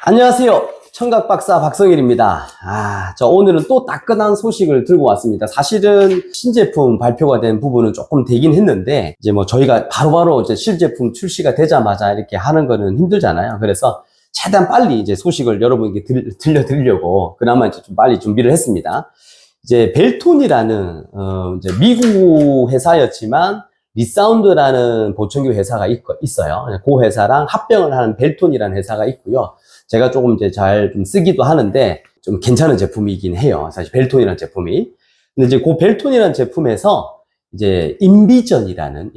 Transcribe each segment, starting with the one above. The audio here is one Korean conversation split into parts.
안녕하세요. 청각박사 박성일입니다. 오늘은 또 따끈한 소식을 들고 왔습니다. 사실은 신제품 발표가 된 부분은 조금 되긴 했는데, 이제 뭐 저희가 바로바로 이제 실제품 출시가 되자마자 이렇게 하는 거는 힘들잖아요. 그래서 최대한 빨리 이제 소식을 여러분께 들려드리려고 그나마 이제 좀 빨리 준비를 했습니다. 이제 벨톤이라는, 이제 미국 회사였지만, 리사운드라는 보청기 회사가 있어요. 그 회사랑 합병을 하는 벨톤이라는 회사가 있고요. 제가 조금 이제 잘 좀 쓰기도 하는데 좀 괜찮은 제품이긴 해요. 사실 벨톤이라는 제품이. 근데 이제 그 벨톤이라는 제품에서 이제 인비전이라는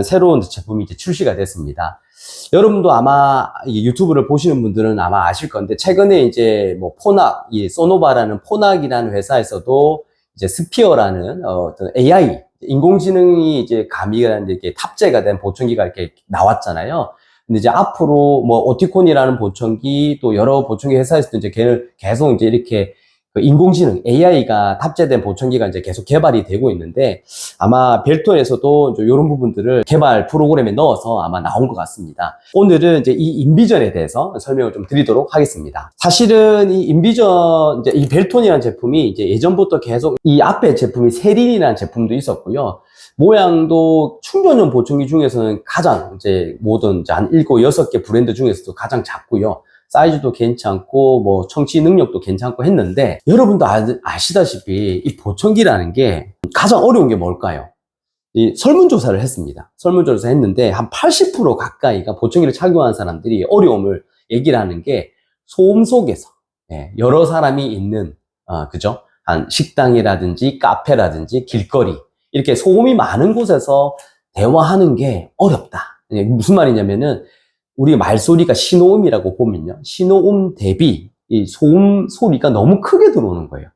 새로운 제품이 이제 출시가 됐습니다. 여러분도 아마 유튜브를 보시는 분들은 아마 아실 건데, 최근에 이제 뭐 포낙, 이 소노바라는 포낙이라는 회사에서도 이제 스피어라는 어떤 AI, 인공지능이 이제 가미가 이렇게 탑재가 된 보청기가 이렇게 나왔잖아요. 근데 이제 앞으로 뭐 오티콘이라는 보청기, 또 여러 보청기 회사에서도 이제 계속 이제 이렇게 그 인공지능 AI가 탑재된 보청기가 이제 계속 개발이 되고 있는데, 아마 벨톤에서도 이제 이런 부분들을 개발 프로그램에 넣어서 아마 나온 것 같습니다. 오늘은 이제 이 인비전에 대해서 설명을 좀 드리도록 하겠습니다. 사실은 이 인비전, 이제 이 벨톤이라는 제품이 이제 예전부터 계속 이 앞에 제품이 세린이라는 제품도 있었고요. 모양도 충전용 보청기 중에서는 가장 이제 모든 이제 한 7, 6개 브랜드 중에서도 가장 작고요. 사이즈도 괜찮고 뭐 청취 능력도 괜찮고 했는데, 여러분도 아시다시피 이 보청기라는 게 가장 어려운 게 뭘까요? 이 설문조사를 했습니다. 설문조사 했는데 한 80% 가까이가 보청기를 착용한 사람들이 어려움을 얘기를 하는 게 소음 속에서, 여러 사람이 있는 그죠? 한 식당이라든지 카페라든지 길거리, 이렇게 소음이 많은 곳에서 대화하는 게 어렵다. 무슨 말이냐면은, 우리 말소리가 신호음이라고 보면요, 신호음 대비 이 소음 소리가 너무 크게 들어오는 거예요.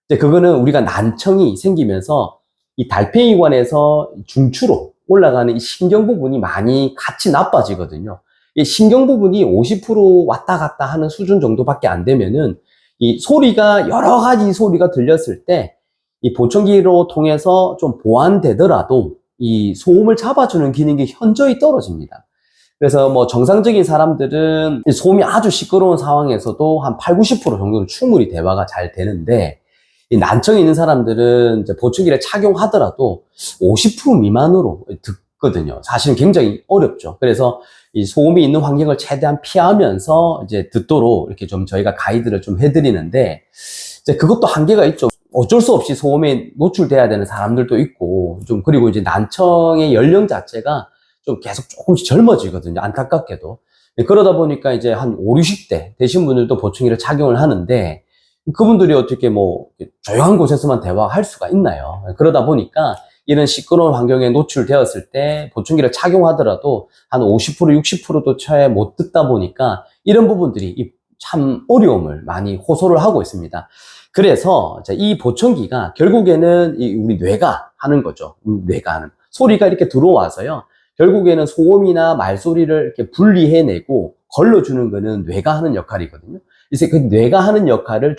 이제 그거는 우리가 난청이 생기면서 이 달팽이관에서 중추로 올라가는 이 신경 부분이 많이 같이 나빠지거든요. 이 신경 부분이 50% 왔다 갔다 하는 수준 정도밖에 안 되면은, 이 소리가 여러 가지 소리가 들렸을 때 이 보청기로 통해서 좀 보완되더라도 이 소음을 잡아주는 기능이 현저히 떨어집니다. 그래서 뭐 정상적인 사람들은 소음이 아주 시끄러운 상황에서도 한 8, 90% 정도는 충분히 대화가 잘 되는데, 이 난청이 있는 사람들은 이제 보청기를 착용하더라도 50% 미만으로 듣거든요. 사실은 굉장히 어렵죠. 그래서 이 소음이 있는 환경을 최대한 피하면서 이제 듣도록 이렇게 좀 저희가 가이드를 좀 해드리는데, 이제 그것도 한계가 있죠. 어쩔 수 없이 소음에 노출돼야 되는 사람들도 있고, 좀, 그리고 이제 난청의 연령 자체가 좀 계속 조금씩 젊어지거든요. 안타깝게도. 그러다 보니까 이제 한 5, 60대 되신 분들도 보청기를 착용을 하는데, 그분들이 어떻게 뭐 조용한 곳에서만 대화할 수가 있나요? 그러다 보니까 이런 시끄러운 환경에 노출되었을 때 보청기를 착용하더라도 한 50%, 60%도 채 못 듣다 보니까 이런 부분들이 참 어려움을 많이 호소를 하고 있습니다. 그래서 이 보청기가 결국에는 우리 뇌가 하는 거죠. 뇌가 하는 소리가 이렇게 들어와서요, 결국에는 소음이나 말소리를 이렇게 분리해내고 걸러주는 거는 뇌가 하는 역할이거든요. 그래서 그 뇌가 하는 역할을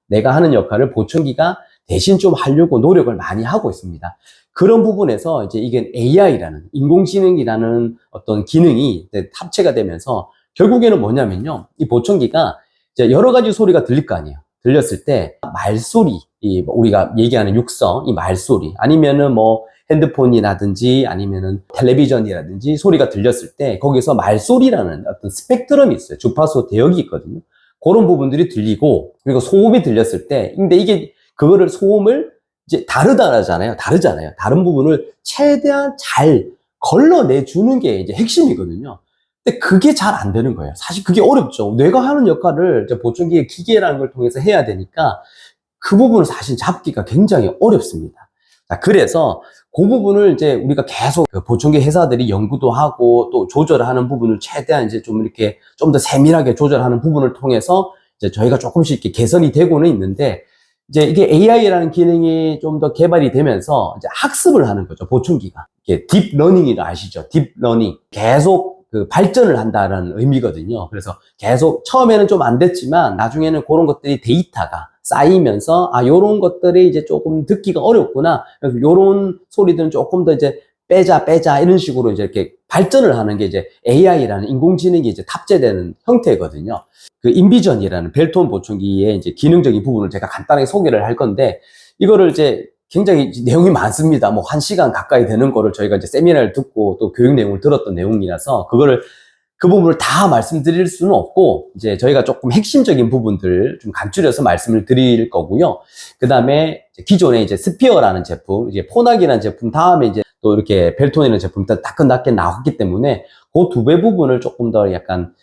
내가 하는 역할을 보청기가 대신 좀 하려고 노력을 많이 하고 있습니다. 그런 부분에서 이제 이게 AI라는, 인공지능이라는 어떤 기능이 탑재가 되면서 결국에는 뭐냐면요, 이 보청기가 이제 여러 가지 소리가 들릴 거 아니에요. 들렸을 때 말소리, 우리가 얘기하는 육성, 이 말소리, 아니면은 뭐 핸드폰이라든지 아니면은 텔레비전이라든지 소리가 들렸을 때 거기서 말소리라는 어떤 스펙트럼이 있어요. 주파수 대역이 있거든요. 그런 부분들이 들리고, 그리고 소음이 들렸을 때, 근데 그거를 소음을 이제 다르잖아요. 다른 부분을 최대한 잘 걸러내주는 게 이제 핵심이거든요. 근데 그게 잘 안 되는 거예요. 사실 그게 어렵죠. 뇌가 하는 역할을 이제 보청기의 기계라는 걸 통해서 해야 되니까 그 부분을 사실 잡기가 굉장히 어렵습니다. 자, 그래서 그 부분을 이제 우리가 계속 그 보청기 회사들이 연구도 하고 또 조절하는 부분을 최대한 이제 좀 이렇게 좀 더 세밀하게 조절하는 부분을 통해서 이제 저희가 조금씩 이렇게 개선이 되고는 있는데, 이제 이게 AI라는 기능이 좀 더 개발이 되면서 이제 학습을 하는 거죠. 보청기가. 이게 딥러닝이라 아시죠? 딥러닝. 계속 그 발전을 한다는 의미거든요. 그래서 계속 처음에는 좀 안 됐지만 나중에는 그런 것들이 데이터가 쌓이면서, 요런 것들이 이제 조금 듣기가 어렵구나. 그래서 요런 소리들은 조금 더 이제 빼자 이런 식으로 이제 이렇게 발전을 하는 게 이제 AI라는 인공지능이 이제 탑재되는 형태거든요. 그 인비전이라는 벨톤 보청기의 이제 기능적인 부분을 제가 간단하게 소개를 할 건데, 이거를 이제 굉장히 내용이 많습니다. 뭐 1시간 가까이 되는 거를 저희가 이제 세미나를 듣고 또 교육 내용을 들었던 내용이라서 그 부분을 다 말씀드릴 수는 없고, 이제 저희가 조금 핵심적인 부분들 좀 간추려서 말씀을 드릴 거고요. 그 다음에 기존에 이제 스피어라는 제품, 이제 포낙이라는 제품 다음에 이제 또 이렇게 벨톤이라는 제품이 따끈따끈 나왔기 때문에 그 두 배 부분을 조금 더 약간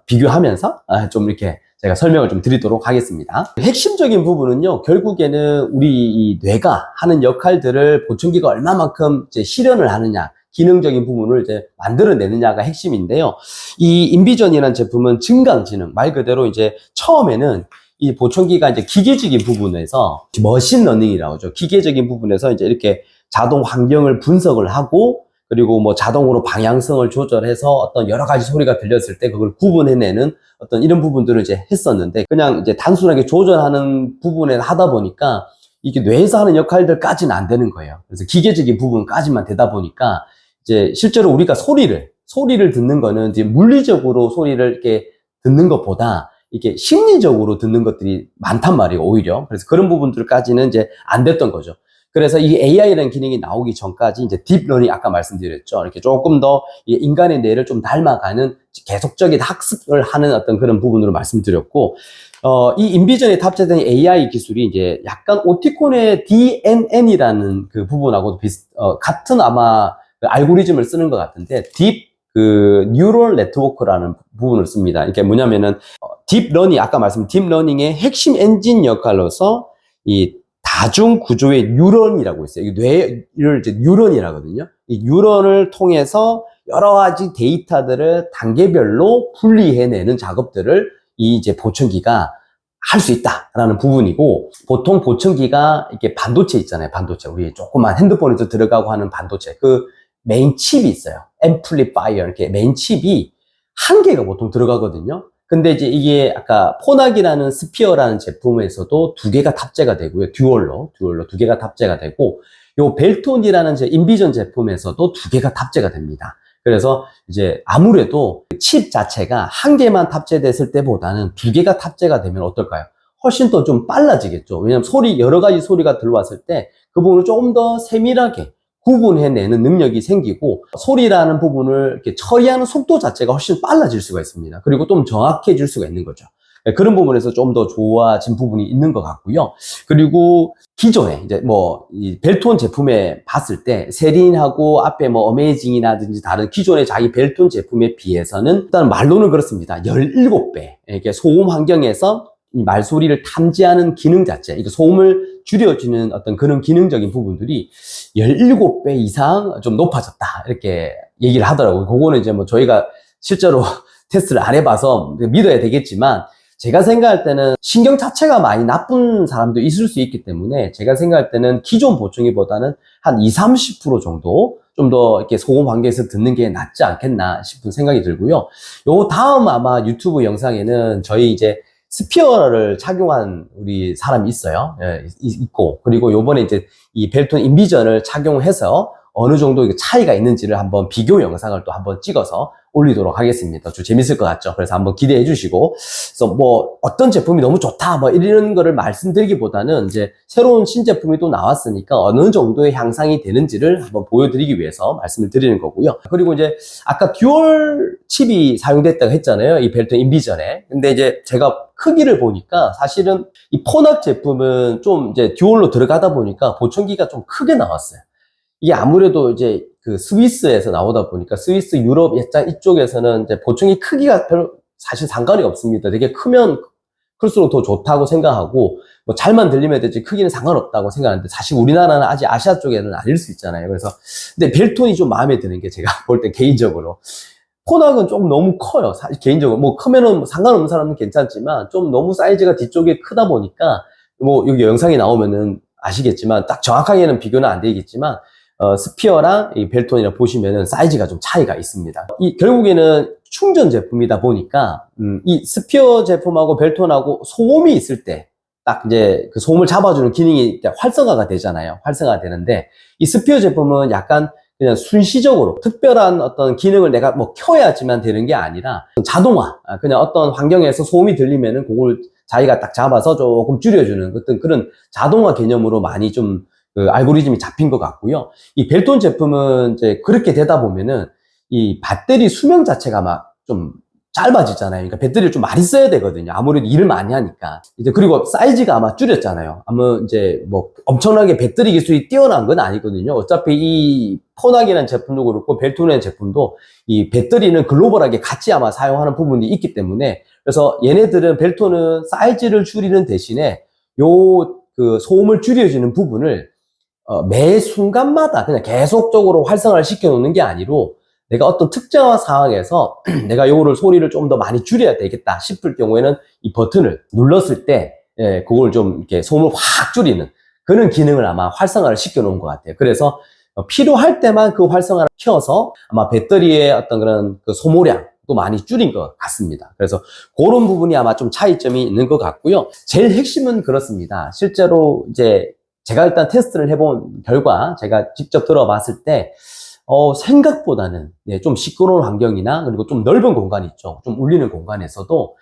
비교하면서 좀 이렇게 제가 설명을 좀 드리도록 하겠습니다. 핵심적인 부분은요, 결국에는 우리 이 뇌가 하는 역할들을 보청기가 얼마만큼 이제 실현을 하느냐, 기능적인 부분을 이제 만들어내느냐가 핵심인데요. 이 인비전이라는 제품은 증강지능, 말 그대로 이제 처음에는 이 보청기가 이제 기계적인 부분에서 머신러닝이라고 하죠. 기계적인 부분에서 이제 이렇게 자동 환경을 분석을 하고, 그리고 뭐 자동으로 방향성을 조절해서 어떤 여러 가지 소리가 들렸을 때 그걸 구분해내는 어떤 이런 부분들을 이제 했었는데, 그냥 이제 단순하게 조절하는 부분에 하다 보니까 이게 뇌에서 하는 역할들까지는 안 되는 거예요. 그래서 기계적인 부분까지만 되다 보니까 이제 실제로 우리가 소리를 듣는 거는 이제 물리적으로 소리를 이렇게 듣는 것보다 이게 심리적으로 듣는 것들이 많단 말이에요, 오히려. 그래서 그런 부분들까지는 이제 안 됐던 거죠. 그래서 이 AI라는 기능이 나오기 전까지 이제 딥러닝, 아까 말씀드렸죠. 이렇게 조금 더 인간의 뇌를 좀 닮아가는 계속적인 학습을 하는 어떤 그런 부분으로 말씀드렸고, 이 인비전에 탑재된 AI 기술이 이제 약간 오티콘의 DNN이라는 그 부분하고도 같은 아마 그 알고리즘을 쓰는 것 같은데, 뉴럴 네트워크라는 부분을 씁니다. 이게 뭐냐면은, 딥러닝, 아까 말씀 딥러닝의 핵심 엔진 역할로서 이 다중 구조의 뉴런이라고 있어요. 이 뇌를 이제 뉴런이라거든요. 이 뉴런을 통해서 여러 가지 데이터들을 단계별로 분리해내는 작업들을 이 이제 보청기가 할 수 있다라는 부분이고, 보통 보청기가 이렇게 반도체 있잖아요. 반도체. 우리 조그만 핸드폰에도 들어가고 하는 반도체. 그 메인 칩이 있어요. 앰플리파이어. 이렇게 메인 칩이 한 개가 보통 들어가거든요. 근데 이제 이게 아까 포낙이라는 스피어라는 제품에서도 두 개가 탑재가 되고요. 듀얼로 두 개가 탑재가 되고, 요 벨톤이라는 인비전 제품에서도 두 개가 탑재가 됩니다. 그래서 이제 아무래도 칩 자체가 한 개만 탑재됐을 때보다는 두 개가 탑재가 되면 어떨까요? 훨씬 더 좀 빨라지겠죠. 왜냐면 여러 가지 소리가 들어왔을 때 그 부분을 조금 더 세밀하게 구분해내는 능력이 생기고, 소리라는 부분을 이렇게 처리하는 속도 자체가 훨씬 빨라질 수가 있습니다. 그리고 좀 정확해질 수가 있는 거죠. 그런 부분에서 좀 더 좋아진 부분이 있는 것 같고요. 그리고 기존에 이제 이 벨톤 제품에 봤을 때 세린하고 앞에 어메이징이라든지 다른 기존의 자기 벨톤 제품에 비해서는 일단 말로는 그렇습니다. 17배 이렇게 소음 환경에서 이 말소리를 탐지하는 기능 자체, 이게 소음을 줄여주는 어떤 그런 기능적인 부분들이 17배 이상 좀 높아졌다, 이렇게 얘기를 하더라고요. 그거는 이제 저희가 실제로 테스트를 안 해봐서 믿어야 되겠지만, 제가 생각할 때는 신경 자체가 많이 나쁜 사람도 있을 수 있기 때문에, 제가 생각할 때는 기존 보청기보다는 한 20-30% 정도 좀 더 이렇게 소음 환경에서 듣는 게 낫지 않겠나 싶은 생각이 들고요. 요 다음 아마 유튜브 영상에는 저희 이제 스피어를 착용한 우리 사람이 있어요. 예, 있고, 그리고 요번에 이제 이 벨톤 인비전을 착용해서 어느 정도 차이가 있는지를 한번 비교 영상을 또 한번 찍어서 올리도록 하겠습니다. 좀 재밌을 것 같죠? 그래서 한번 기대해 주시고, 그래서 어떤 제품이 너무 좋다, 이런 거를 말씀드리기보다는 이제 새로운 신제품이 또 나왔으니까 어느 정도의 향상이 되는지를 한번 보여드리기 위해서 말씀을 드리는 거고요. 그리고 이제 아까 듀얼 칩이 사용됐다고 했잖아요. 이 벨톤 인비전에. 근데 이제 제가 크기를 보니까 사실은 이 포낙 제품은 좀 이제 듀얼로 들어가다 보니까 보청기가 좀 크게 나왔어요. 이게 아무래도 이제 그 스위스에서 나오다 보니까, 스위스, 유럽 이쪽에서는 이제 보청기 크기가 별로 사실 상관이 없습니다. 되게 크면 클수록 더 좋다고 생각하고, 잘만 들리면 되지 크기는 상관없다고 생각하는데, 사실 우리나라는 아직 아시아 쪽에는 아닐 수 있잖아요. 그래서 근데 벨톤이 좀 마음에 드는 게, 제가 볼 때 개인적으로 포낙은 조금 너무 커요. 사실 개인적으로 크면은 상관없는 사람은 괜찮지만, 좀 너무 사이즈가 뒤쪽에 크다 보니까, 여기 영상이 나오면은 아시겠지만, 딱 정확하게는 비교는 안 되겠지만, 스피어랑 이 벨톤이랑 보시면은 사이즈가 좀 차이가 있습니다. 결국에는 충전 제품이다 보니까, 이 스피어 제품하고 벨톤하고 소음이 있을 때, 딱 이제 그 소음을 잡아주는 기능이 활성화가 되잖아요. 활성화가 되는데, 이 스피어 제품은 약간 그냥 순시적으로 특별한 어떤 기능을 내가 뭐 켜야지만 되는 게 아니라 자동화, 그냥 어떤 환경에서 소음이 들리면은 그걸 자기가 딱 잡아서 조금 줄여주는 어떤 그런 자동화 개념으로 많이 좀 그 알고리즘이 잡힌 것 같고요. 이 벨톤 제품은 이제 그렇게 되다 보면은 이 배터리 수명 자체가 막 좀 짧아지잖아요. 그러니까 배터리를 좀 많이 써야 되거든요. 아무래도 일을 많이 하니까. 이제 그리고 사이즈가 아마 줄였잖아요. 아마 이제 뭐 엄청나게 배터리 기술이 뛰어난 건 아니거든요. 어차피 이 포낙이라는 제품도 그렇고 벨톤이라는 제품도 이 배터리는 글로벌하게 같이 아마 사용하는 부분이 있기 때문에 그래서 얘네들은 벨톤은 사이즈를 줄이는 대신에 요 그 소음을 줄여주는 부분을 매 순간마다 그냥 계속적으로 활성화를 시켜 놓는 게 아니로 내가 어떤 특정한 상황에서 내가 요거를 소리를 좀 더 많이 줄여야 되겠다 싶을 경우에는 이 버튼을 눌렀을 때, 예, 그걸 좀 이렇게 소음을 확 줄이는 그런 기능을 아마 활성화를 시켜 놓은 것 같아요. 그래서 필요할 때만 그 활성화를 켜서 아마 배터리의 어떤 그런 그 소모량도 많이 줄인 것 같습니다. 그래서 그런 부분이 아마 좀 차이점이 있는 것 같고요. 제일 핵심은 그렇습니다. 실제로 이제 제가 일단 테스트를 해본 결과 제가 직접 들어봤을 때 생각보다는 좀 시끄러운 환경이나 그리고 좀 넓은 공간 있죠. 좀 울리는 공간에서도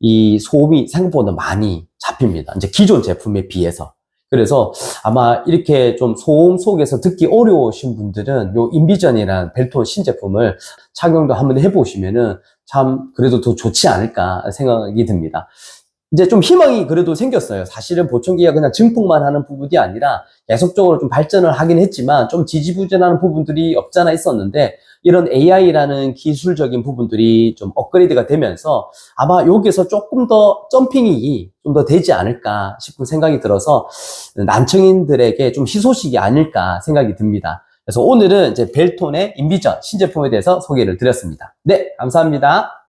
이 소음이 생각보다 많이 잡힙니다. 이제 기존 제품에 비해서. 그래서 아마 이렇게 좀 소음 속에서 듣기 어려우신 분들은 요 인비전이라는 벨톤 신제품을 착용도 한번 해보시면은 참 그래도 더 좋지 않을까 생각이 듭니다. 이제 좀 희망이 그래도 생겼어요. 사실은 보청기가 그냥 증폭만 하는 부분이 아니라 계속적으로 좀 발전을 하긴 했지만 좀 지지부진하는 부분들이 없잖아 있었는데 이런 AI라는 기술적인 부분들이 좀 업그레이드가 되면서 아마 여기서 조금 더 점핑이 좀 더 되지 않을까 싶은 생각이 들어서 난청인들에게 좀 희소식이 아닐까 생각이 듭니다. 그래서 오늘은 이제 벨톤의 인비전 신제품에 대해서 소개를 드렸습니다. 네, 감사합니다.